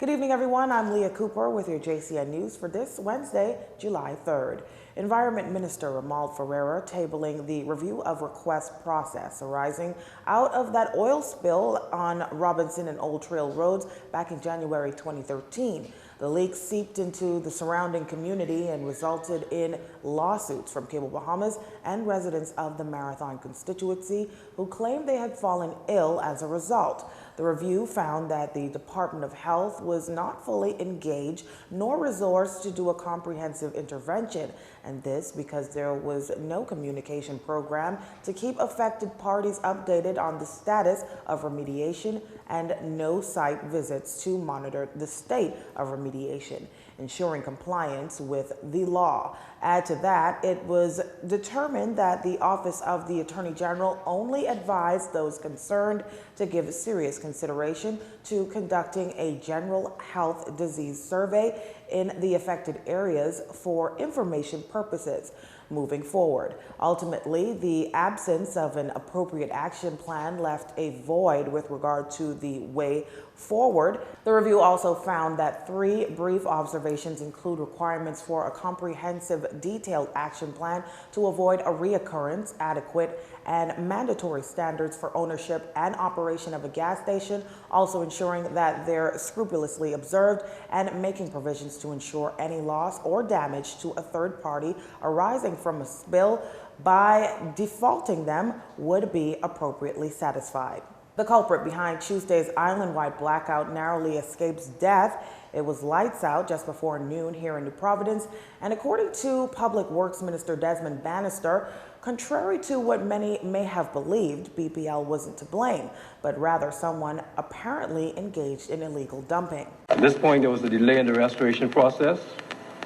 Good evening, everyone. I'm Leah Cooper with your JCN News for this Wednesday, July 3rd. Environment Minister Ramal Ferreira tabling the review of request process arising out of that oil spill on Robinson and Old Trail roads back in January 2013. The leak seeped into the surrounding community and resulted in lawsuits from Cable Bahamas and residents of the Marathon constituency who claimed they had fallen ill as a result. The review found that the Department of Health was not fully engaged nor resourced to do a comprehensive intervention, and this because there was no communication program to keep affected parties updated on the status of remediation and no site visits to monitor the state of remediation, ensuring compliance with the law. Add to that, it was determined that the Office of the Attorney General only advised those concerned to give serious consideration to conducting a general health disease survey in the affected areas for information purposes moving forward. Ultimately, the absence of an appropriate action plan left a void with regard to the way forward. The review also found that 3 brief observations include requirements for a comprehensive, detailed action plan to avoid a reoccurrence, adequate and mandatory standards for ownership and operation of a gas station, also ensuring that they're scrupulously observed and making provisions to ensure any loss or damage to a third party arising from a spill by defaulting them would be appropriately satisfied. The culprit behind Tuesday's island-wide blackout narrowly escapes death. It was lights out just before noon here in New Providence, and according to Public Works Minister Desmond Bannister, contrary to what many may have believed, BPL wasn't to blame, but rather someone apparently engaged in illegal dumping. At this point, there was a delay in the restoration process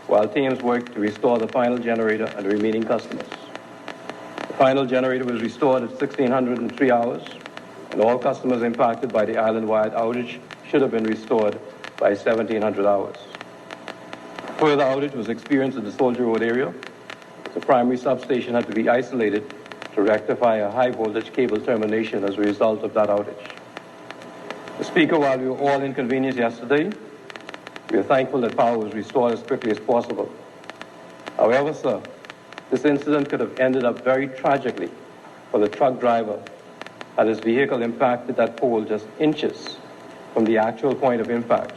while teams worked to restore the final generator and the remaining customers. The final generator was restored at 1603 hours, and all customers impacted by the island-wide outage should have been restored by 1700 hours. Further outage was experienced in the Soldier Road area. The primary substation had to be isolated to rectify a high-voltage cable termination as a result of that outage. Mr. Speaker, while we were all inconvenienced yesterday, we are thankful that power was restored as quickly as possible. However, sir, this incident could have ended up very tragically for the truck driver had his vehicle impacted that pole just inches from the actual point of impact.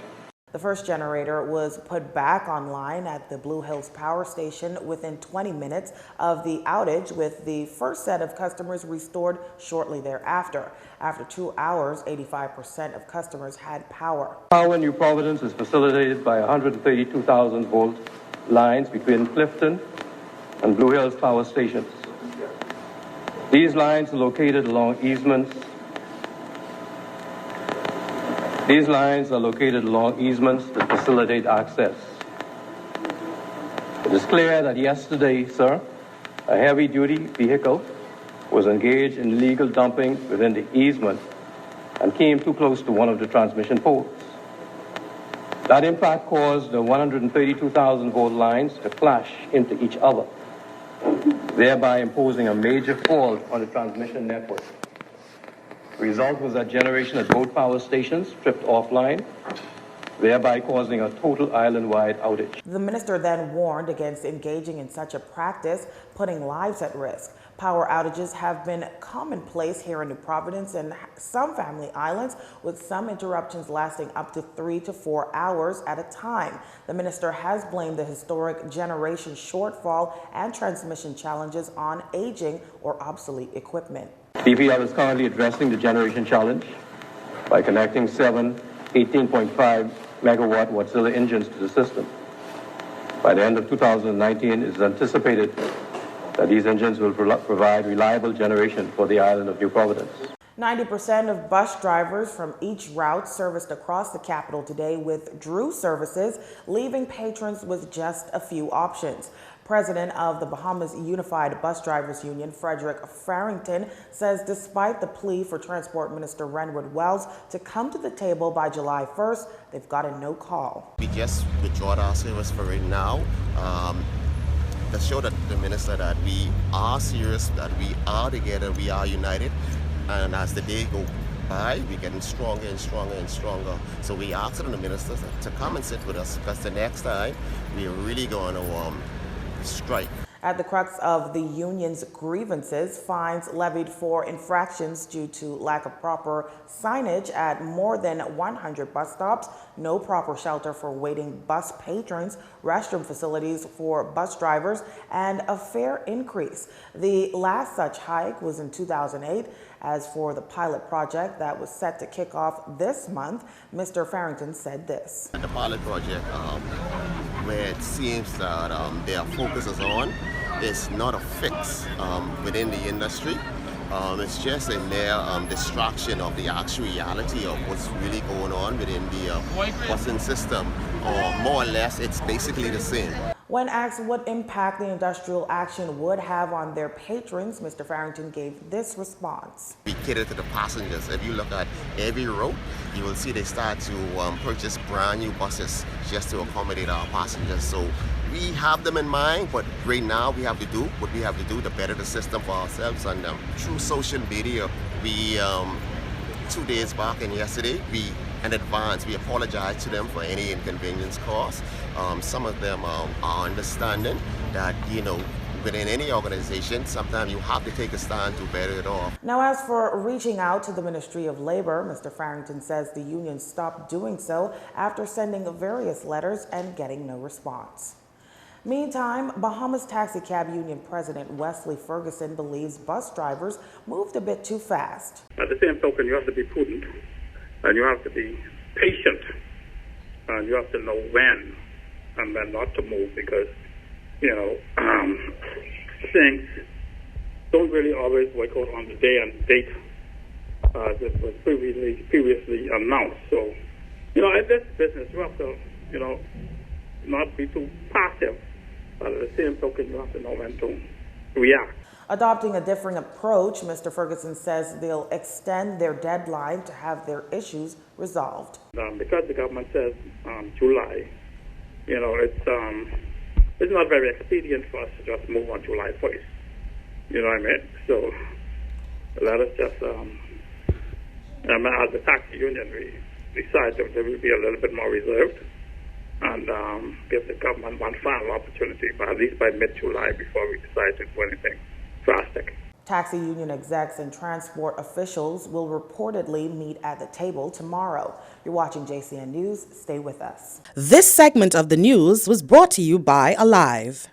The first generator was put back online at the Blue Hills Power Station within 20 minutes of the outage, with the first set of customers restored shortly thereafter. After 2 hours, 85% of customers had power. Power in New Providence is facilitated by 132,000 volt lines between Clifton and Blue Hills Power Stations. These lines are located along easements. That facilitate access. It is clear that yesterday, sir, a heavy-duty vehicle was engaged in illegal dumping within the easement and came too close to one of the transmission poles. That impact caused the 132,000 volt lines to clash into each other, thereby imposing a major fault on the transmission network. The result was that generation at both power stations tripped offline, thereby causing a total island-wide outage. The minister then warned against engaging in such a practice, putting lives at risk. Power outages have been commonplace here in New Providence and some family islands, with some interruptions lasting up to 3 to 4 hours at a time. The minister has blamed the historic generation shortfall and transmission challenges on aging or obsolete equipment. BPL is currently addressing the generation challenge by connecting 7 18.5 megawatt Wärtsilä engines to the system. By the end of 2019, it is anticipated that these engines will provide reliable generation for the island of New Providence. 90% of bus drivers from each route serviced across the capital today withdrew services, leaving patrons with just a few options. President of the Bahamas Unified Bus Drivers Union, Frederick Farrington, says despite the plea for Transport Minister Renwood Wells to come to the table by July 1st, they've gotten no call. We just withdraw our service for right now. To show that the minister that we are serious, that we are together, we are united, and as the day by, we're getting stronger and stronger and stronger. So we asked the ministers to come and sit with us, because the next time we're really going to strike. At the crux of the union's grievances, fines levied for infractions due to lack of proper signage at more than 100 bus stops, no proper shelter for waiting bus patrons, restroom facilities for bus drivers, and a fare increase. The last such hike was in 2008. As for the pilot project that was set to kick off this month, Mr. Farrington said this. The pilot project, where it seems that their focus is on, is not a fix within the industry. It's just a mere distraction of the actual reality of what's really going on within the busing system, or more or less it's basically the same. When asked what impact the industrial action would have on their patrons, Mr. Farrington gave this response. We cater to the passengers. If you look at every route, you will see they start to purchase brand new buses just to accommodate our passengers. So we have them in mind, but right now we have to do what we have to do to better the system for ourselves. And through social media, we 2 days back and yesterday, in advance, we apologize to them for any inconvenience caused. Some of them are understanding that, within any organization, sometimes you have to take a stand to better it off. Now, as for reaching out to the Ministry of Labor, Mr. Farrington says the union stopped doing so after sending various letters and getting no response. Meantime, Bahamas Taxi Cab Union President Wesley Ferguson believes bus drivers moved a bit too fast. At the same token, you have to be prudent, and you have to be patient, and you have to know when and when not to move, because things don't really always work out on the day and date that was previously announced. So, in this business, you have to, not be too passive, but at the same token, you have to know when to react. Adopting a different approach, Mr. Ferguson says they'll extend their deadline to have their issues resolved. Because the government says July, it's not very expedient for us to just move on July 1st. You know what I mean? So let us just, as a taxi union, we decide that we will be a little bit more reserved and give the government one final opportunity, but at least by mid-July, before we decide to do anything drastic. Taxi union execs and transport officials will reportedly meet at the table tomorrow. You're watching JCN News. Stay with us. This segment of the news was brought to you by Alive.